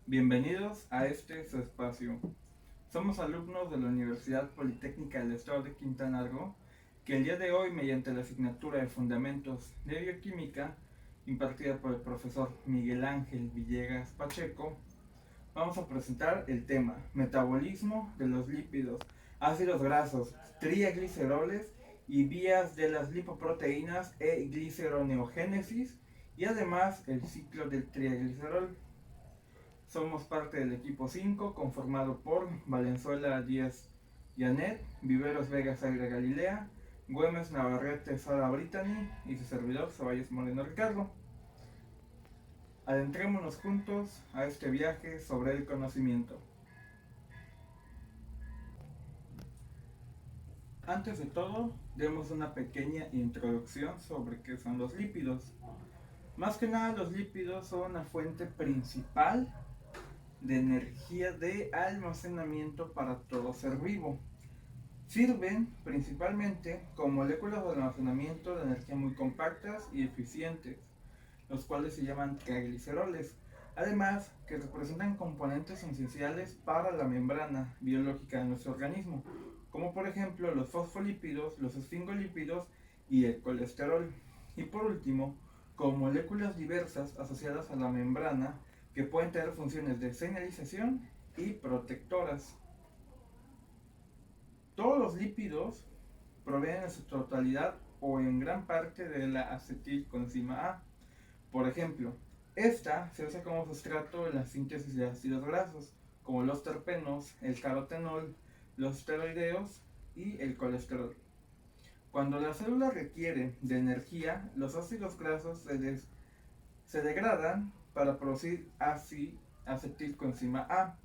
Bienvenidos a este su espacio. Somos alumnos de la Universidad Politécnica del Estado de Quintana Roo, que el día de hoy, mediante la asignatura de Fundamentos de Bioquímica, impartida por el profesor Miguel Ángel Villegas Pacheco, vamos a presentar el tema Metabolismo de los lípidos, ácidos grasos, trigliceroles y vías de las lipoproteínas e gliceroneogénesis, y además el ciclo del triglicerol. Somos parte del equipo 5, conformado por Valenzuela Díaz Yanet, Viveros Vega Zaire Galilea, Güemes Navarrete Sara Brittany y su servidor Ceballos Moreno Ricardo. Adentrémonos juntos a este viaje sobre el conocimiento. Antes de todo, demos una pequeña introducción sobre qué son los lípidos. Más que nada, los lípidos son una fuente principal de energía de almacenamiento para todo ser vivo. Sirven principalmente como moléculas de almacenamiento de energía muy compactas y eficientes, los cuales se llaman trigliceroles. Además, que representan componentes esenciales para la membrana biológica de nuestro organismo, como por ejemplo los fosfolípidos, los esfingolípidos y el colesterol. Y por último, como moléculas diversas asociadas a la membrana que pueden tener funciones de señalización y protectoras. Todos los lípidos provienen en su totalidad o en gran parte de la acetilcoenzima A. Por ejemplo, esta se usa como sustrato en la síntesis de ácidos grasos, como los terpenos, el carotenol, los esteroideos y el colesterol. Cuando la célula requiere de energía, los ácidos grasos se degradan para producir acetilcoenzima A,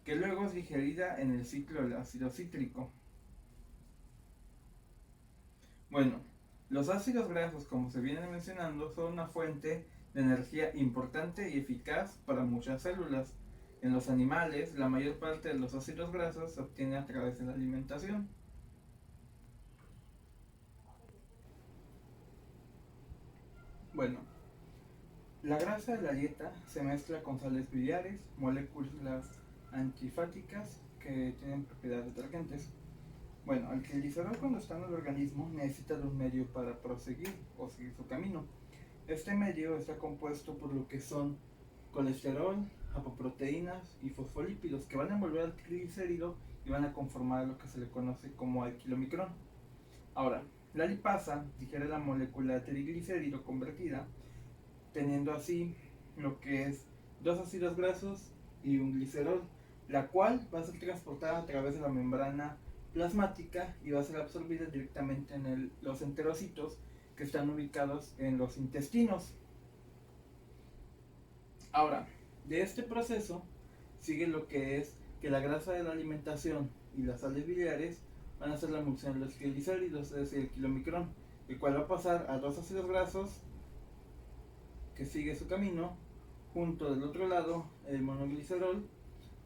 que luego es digerida en el ciclo del ácido cítrico. Bueno, los ácidos grasos, como se viene mencionando, son una fuente de energía importante y eficaz para muchas células. En los animales, la mayor parte de los ácidos grasos se obtiene a través de la alimentación. Bueno, la grasa de la dieta se mezcla con sales biliares, moléculas antifáticas que tienen propiedades detergentes. Bueno, el glicerol, cuando está en el organismo, necesita de un medio para proseguir o seguir su camino. Este medio está compuesto por lo que son colesterol, apoproteínas y fosfolípidos, que van a envolver al triglicérido y van a conformar lo que se le conoce como alquilomicrón. Ahora, la lipasa digiere la molécula de triglicérido convertida, teniendo así lo que es dos ácidos grasos y un glicerol, la cual va a ser transportada a través de la membrana plasmática y va a ser absorbida directamente en los enterocitos que están ubicados en los intestinos. Ahora, de este proceso sigue lo que es que la grasa de la alimentación y las sales biliares van a hacer la emulsión de los triglicéridos, es decir, el kilomicrón, el cual va a pasar a dos ácidos grasos que sigue su camino, junto del otro lado el monoglicerol,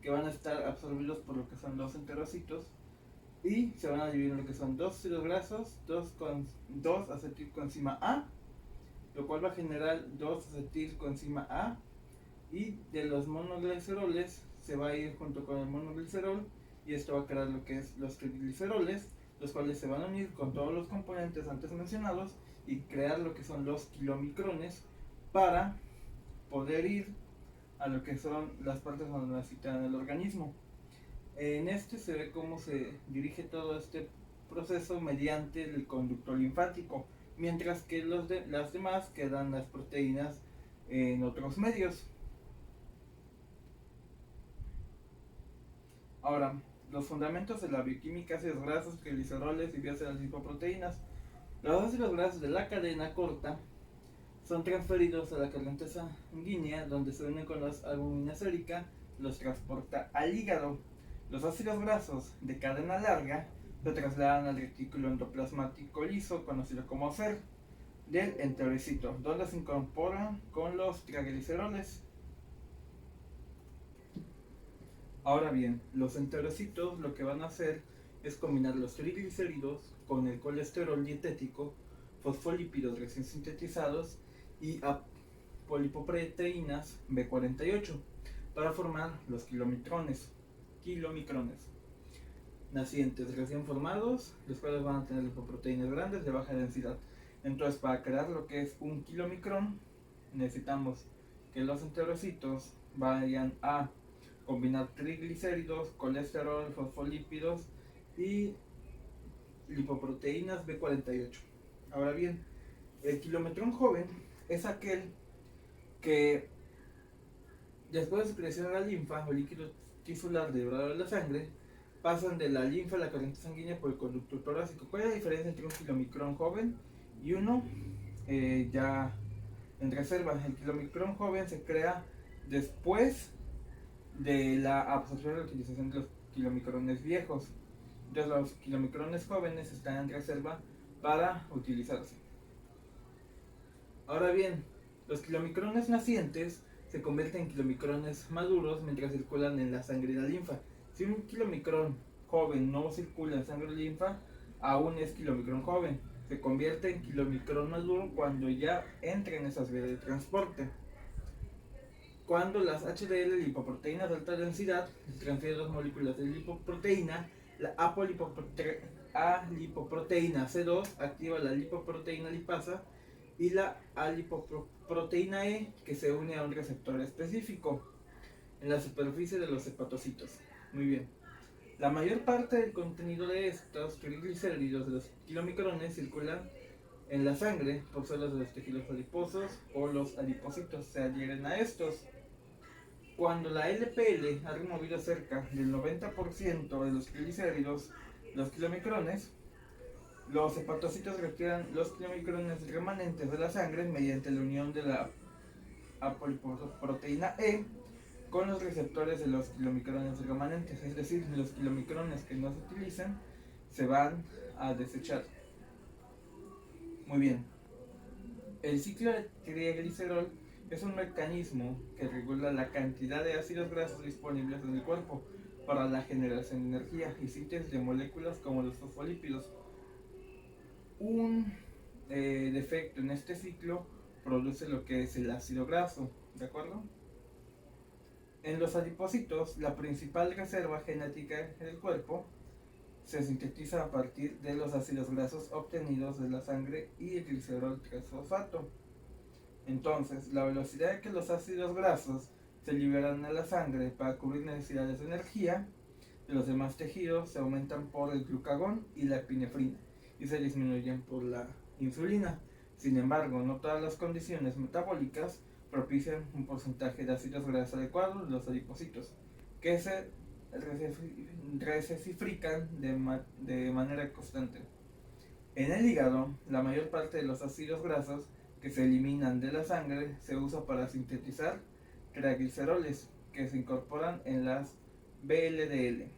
que van a estar absorbidos por lo que son los enterocitos y se van a dividir en lo que son dos ácidos grasos, dos acetilcoenzima A, lo cual va a generar dos acetilcoenzima A, y de los monogliceroles se va a ir junto con el monoglicerol y esto va a crear lo que es los trigliceroles, los cuales se van a unir con todos los componentes antes mencionados y crear lo que son los kilomicrones para poder ir a lo que son las partes donde necesitan el organismo. En este se ve cómo se dirige todo este proceso mediante el conducto linfático, mientras que las demás quedan las proteínas en otros medios. Ahora, los fundamentos de la bioquímica: ácidos grasos, trigliceroles y vías de las lipoproteínas. Los ácidos grasos de la cadena corta son transferidos a la corriente sanguínea, donde se unen con la albúmina sérica, los transporta al hígado. Los ácidos grasos de cadena larga se trasladan al retículo endoplasmático liso, conocido como SER, del enterocito, donde se incorporan con los trigliceroles. Ahora bien, los enterocitos lo que van a hacer es combinar los triglicéridos con el colesterol dietético, fosfolípidos recién sintetizados y apolipoproteínas B48. para formar los kilomicrones. Nacientes recién formados, los cuales van a tener lipoproteínas grandes de baja densidad. Entonces, para crear lo que es un kilomicrón, necesitamos que los enterocitos vayan a combinar triglicéridos, colesterol, fosfolípidos y lipoproteínas B48. Ahora bien, el kilomicrón joven es aquel que después de secreción de la linfa o líquido tisular derivado de la sangre, pasan de la linfa a la corriente sanguínea por el conducto torácico. ¿Cuál es la diferencia entre un kilomicrón joven y uno ya en reserva? El kilomicrón joven se crea después de la absorción y la utilización de los kilomicrones viejos. Entonces los kilomicrones jóvenes están en reserva para utilizarse. Ahora bien, los kilomicrones nacientes se convierten en kilomicrones maduros mientras circulan en la sangre y la linfa. Si un kilomicrón joven no circula en sangre y linfa, aún es kilomicrón joven. Se convierte en kilomicrón maduro cuando ya entra en esas vías de transporte. Cuando las HDL lipoproteínas de alta densidad transfieren dos moléculas de lipoproteína, la alipoproteína C2 activa la lipoproteína lipasa y la alipoproteína E, que se une a un receptor específico en la superficie de los hepatocitos. Muy bien. La mayor parte del contenido de estos triglicéridos de los kilomicrones circulan en la sangre por células de los tejidos adiposos o los adipocitos se adhieren a estos. Cuando la LPL ha removido cerca del 90% de los triglicéridos, los kilomicrones, los hepatocitos retiran los kilomicrones remanentes de la sangre mediante la unión de la apolipoproteína E con los receptores de los kilomicrones remanentes, es decir, los kilomicrones que no se utilizan se van a desechar. Muy bien. El ciclo de triglicerol es un mecanismo que regula la cantidad de ácidos grasos disponibles en el cuerpo para la generación de energía y síntesis de moléculas como los fosfolípidos. Un defecto en este ciclo produce lo que es el ácido graso, ¿de acuerdo? En los adipocitos, la principal reserva genética del cuerpo se sintetiza a partir de los ácidos grasos obtenidos de la sangre y el glicerol 3-fosfato. Entonces, la velocidad de que los ácidos grasos se liberan a la sangre para cubrir necesidades de energía de los demás tejidos se aumentan por el glucagón y la epinefrina y se disminuyen por la insulina. Sin embargo, no todas las condiciones metabólicas propician un porcentaje de ácidos grasos adecuado en los adipocitos, que se recesifican de manera constante. En el hígado, la mayor parte de los ácidos grasos que se eliminan de la sangre se usa para sintetizar trigliceroles que se incorporan en las VLDL.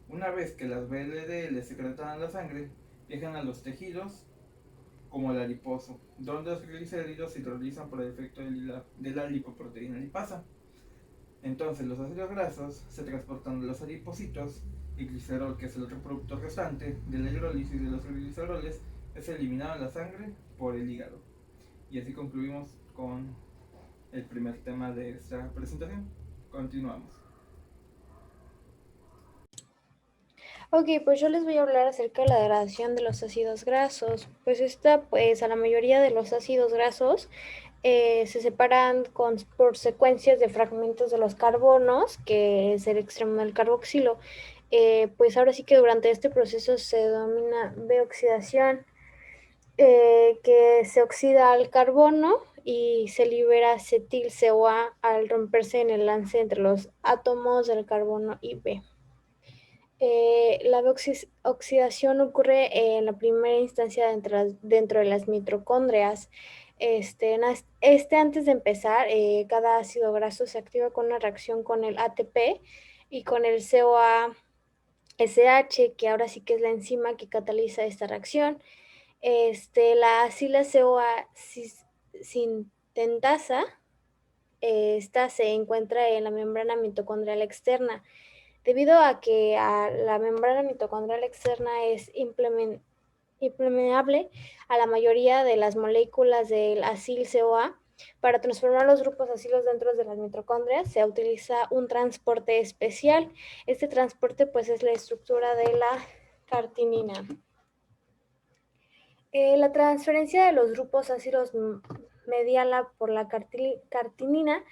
Una vez que las VLDL secretan a la sangre, viajan a los tejidos como el adiposo, donde los triglicéridos se hidrolizan por el efecto de la lipoproteína lipasa. Entonces los ácidos grasos se transportan de los adipocitos y glicerol, que es el otro producto restante de la hidrólisis de los gliceroles, es eliminado en la sangre por el hígado. Y así concluimos con el primer tema de esta presentación. Continuamos. Ok, pues yo les voy a hablar acerca de la degradación de los ácidos grasos. Pues a la mayoría de los ácidos grasos se separan por secuencias de fragmentos de los carbonos, que es el extremo del carboxilo. Pues ahora sí que durante este proceso se denomina deoxidación, que se oxida al carbono y se libera acetil-CoA al romperse en el lance entre los átomos del carbono y B. La oxidación ocurre en la primera instancia dentro de las mitocondrias. Antes de empezar, cada ácido graso se activa con una reacción con el ATP y con el CoASH, que ahora sí que es la enzima que cataliza esta reacción. La acila CoA sintentasa, esta se encuentra en la membrana mitocondrial externa. Debido a que la membrana mitocondrial externa es impermeable a la mayoría de las moléculas del acil-CoA, Para transformar los grupos acilos dentro de las mitocondrias se utiliza un transporte especial. Este transporte pues es la estructura de la cartinina. La transferencia de los grupos ácidos mediala por la cartinina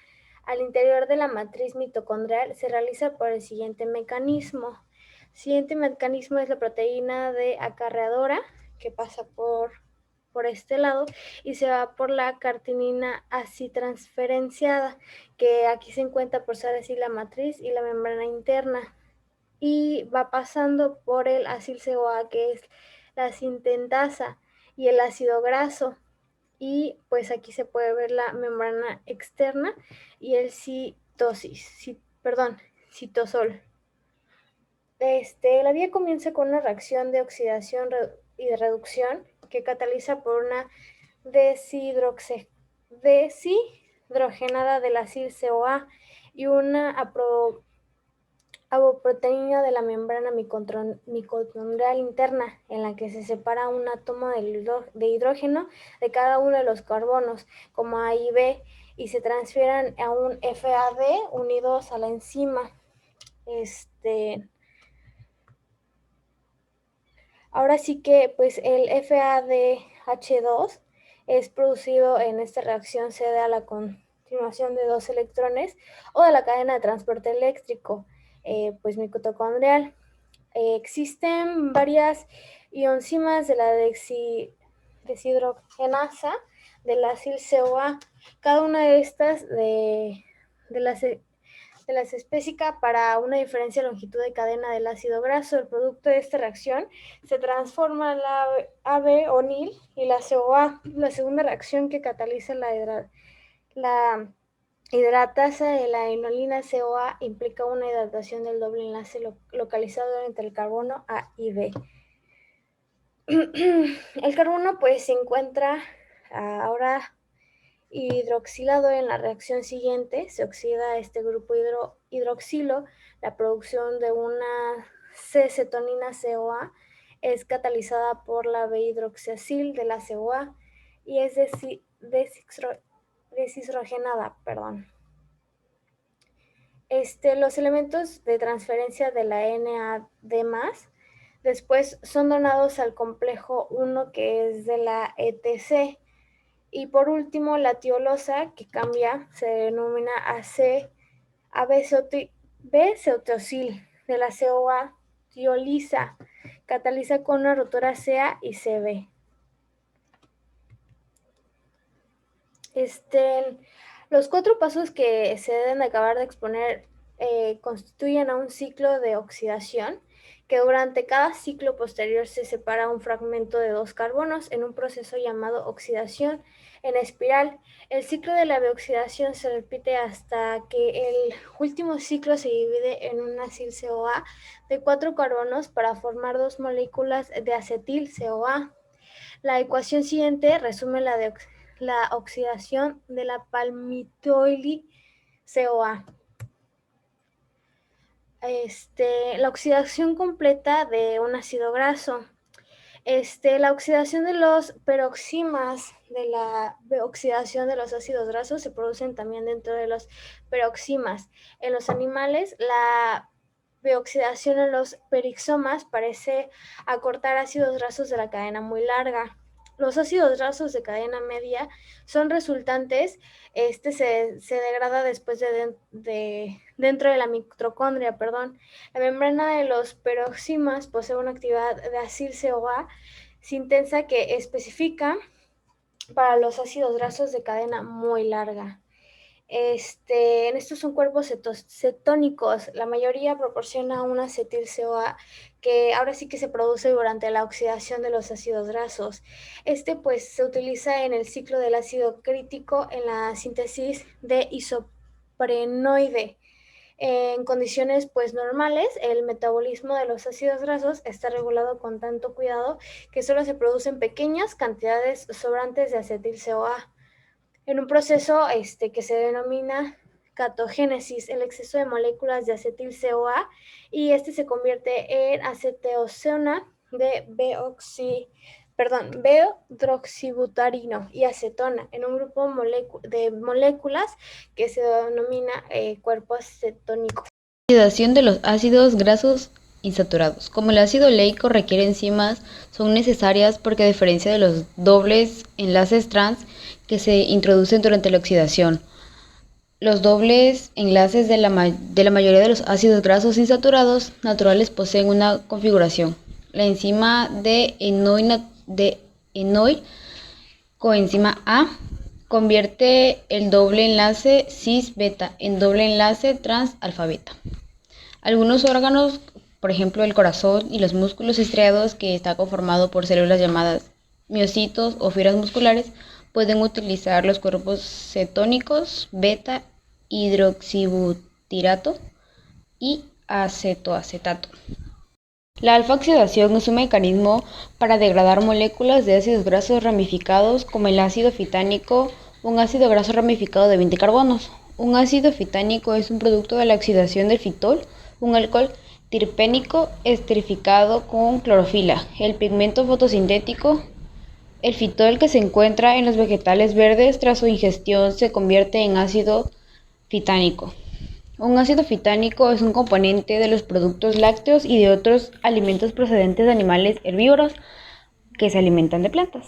al interior de la matriz mitocondrial se realiza por el siguiente mecanismo. El siguiente mecanismo es la proteína de acarreadora que pasa por este lado y se va por la cartinina así transferenciada, que aquí se encuentra por ser así la matriz y la membrana interna, y va pasando por el acil-CoA, que es la sintentasa, y el ácido graso, y pues aquí se puede ver la membrana externa y el citosol. La vía comienza con una reacción de oxidación y de reducción que cataliza por una deshidrogenada del acil-CoA y una apoproteína de la membrana mitocondrial interna, en la que se separa un átomo de hidrógeno de cada uno de los carbonos, como A y B, y se transfieren a un FAD unidos a la enzima. Ahora sí que pues el FADH2 es producido en esta reacción, se da la continuación de dos electrones o de la cadena de transporte eléctrico pues mitocondrial. Existen varias ionzimas de la deshidrogenasa del acil-CoA. Cada una de estas de las específica para una diferencia de longitud de cadena del ácido graso. El producto de esta reacción se transforma en la AB-onil y la CoA. La segunda reacción que cataliza la hidratasa de la enolina CoA implica una hidratación del doble enlace localizado entre el carbono A y B. El carbono pues se encuentra ahora hidroxilado. En la reacción siguiente se oxida este grupo hidroxilo. La producción de una C-cetonina CoA es catalizada por la B-hidroxiacil de la CoA y es deshidrogenada. Los elementos de transferencia de la NAD+, después son donados al complejo 1 que es de la ETC. Y por último, la tiolosa, que cambia, se denomina B-ceutosil de la CoA tioliza, cataliza con una rotura CA y CB. Los 4 pasos que se deben acabar de exponer constituyen a un ciclo de oxidación, que durante cada ciclo posterior se separa un fragmento de 2 carbonos en un proceso llamado oxidación en espiral. El ciclo de la bioxidación se repite hasta que el último ciclo se divide en un acil-CoA de 4 carbonos para formar 2 moléculas de acetil-CoA. La ecuación siguiente resume la oxidación de la palmitoil-CoA. La oxidación completa de un ácido graso. La oxidación de los peroximas de la oxidación de los ácidos grasos se producen también dentro de los peroximas. En los animales, la bioxidación en los perixomas parece acortar ácidos grasos de la cadena muy larga. Los ácidos grasos de cadena media son resultantes, se degrada después dentro de la mitocondria, La membrana de los peroximas posee una actividad de acil-CoA sintensa que especifica para los ácidos grasos de cadena muy larga. En estos son cuerpos cetónicos. La mayoría proporciona un acetil-CoA que ahora sí que se produce durante la oxidación de los ácidos grasos. Pues se utiliza en el ciclo del ácido crítico en la síntesis de isoprenoide. En condiciones pues normales, el metabolismo de los ácidos grasos está regulado con tanto cuidado que solo se producen pequeñas cantidades sobrantes de acetil-CoA. En un proceso que se denomina catogénesis, el exceso de moléculas de acetil-CoA y se convierte en acetoona de B-hidroxibutarino y acetona en un grupo de moléculas que se denomina cuerpo acetónico. Oxidación de los ácidos grasos insaturados. Como el ácido oleico requiere enzimas, son necesarias porque a diferencia de los dobles enlaces trans que se introducen durante la oxidación, los dobles enlaces de la mayoría de los ácidos grasos insaturados naturales poseen una configuración. La enzima de enoil coenzima A convierte el doble enlace cis-beta en doble enlace trans-alfa-beta. Algunos órganos, por ejemplo el corazón y los músculos estriados, que está conformado por células llamadas miocitos o fibras musculares, pueden utilizar los cuerpos cetónicos beta hidroxibutirato y acetoacetato. La alfa-oxidación es un mecanismo para degradar moléculas de ácidos grasos ramificados como el ácido fitánico, un ácido graso ramificado de 20 carbonos. Un ácido fitánico es un producto de la oxidación del fitol, un alcohol terpénico esterificado con clorofila, el pigmento fotosintético. El fitol, que se encuentra en los vegetales verdes, tras su ingestión se convierte en ácido fitánico. Un ácido fitánico es un componente de los productos lácteos y de otros alimentos procedentes de animales herbívoros que se alimentan de plantas.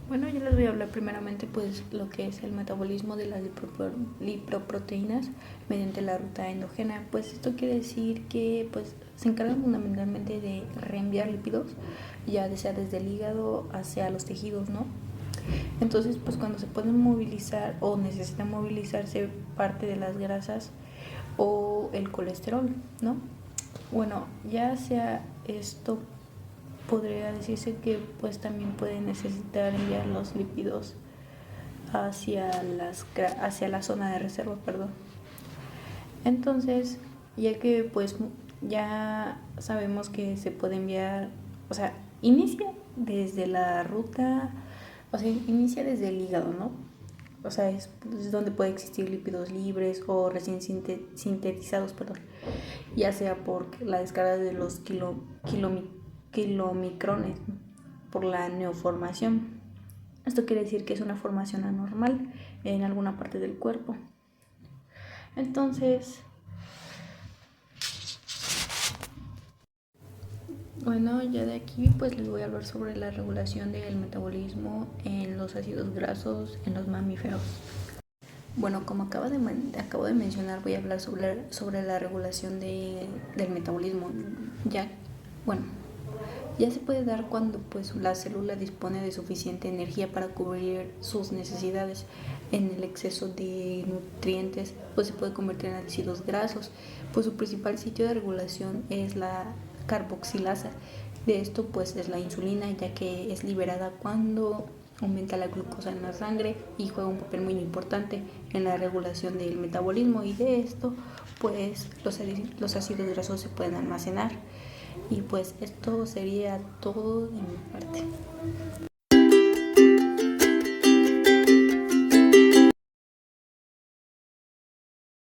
Bueno, yo les voy a hablar primeramente pues lo que es el metabolismo de las lipoproteínas mediante la ruta endógena. Pues esto quiere decir que pues se encargan fundamentalmente de reenviar lípidos, ya sea desde el hígado hacia los tejidos, ¿no? Entonces pues cuando se pueden movilizar o necesitan movilizarse parte de las grasas o el colesterol, ¿no? Bueno, ya sea esto, podría decirse que pues también pueden necesitar enviar los lípidos hacia la zona de reserva, Entonces, ya que pues ya sabemos que se puede enviar, o sea, inicia desde la ruta, o sea, inicia desde el hígado, ¿no? O sea, es donde puede existir lípidos libres o recién sintetizados, ya sea por la descarga de los kilomicrones, por la neoformación. Esto quiere decir que es una formación anormal en alguna parte del cuerpo. Entonces, bueno, ya de aquí pues les voy a hablar sobre la regulación del metabolismo en los ácidos grasos en los mamíferos. Bueno, como acabo de mencionar, voy a hablar sobre la regulación del metabolismo. Ya se puede dar cuando pues la célula dispone de suficiente energía para cubrir sus necesidades. En el exceso de nutrientes pues se puede convertir en ácidos grasos. Pues su principal sitio de regulación es la carboxilasa. De esto pues es la insulina, ya que es liberada cuando aumenta la glucosa en la sangre y juega un papel muy importante en la regulación del metabolismo, y de esto pues los ácidos grasos se pueden almacenar. Y pues esto sería todo de mi parte.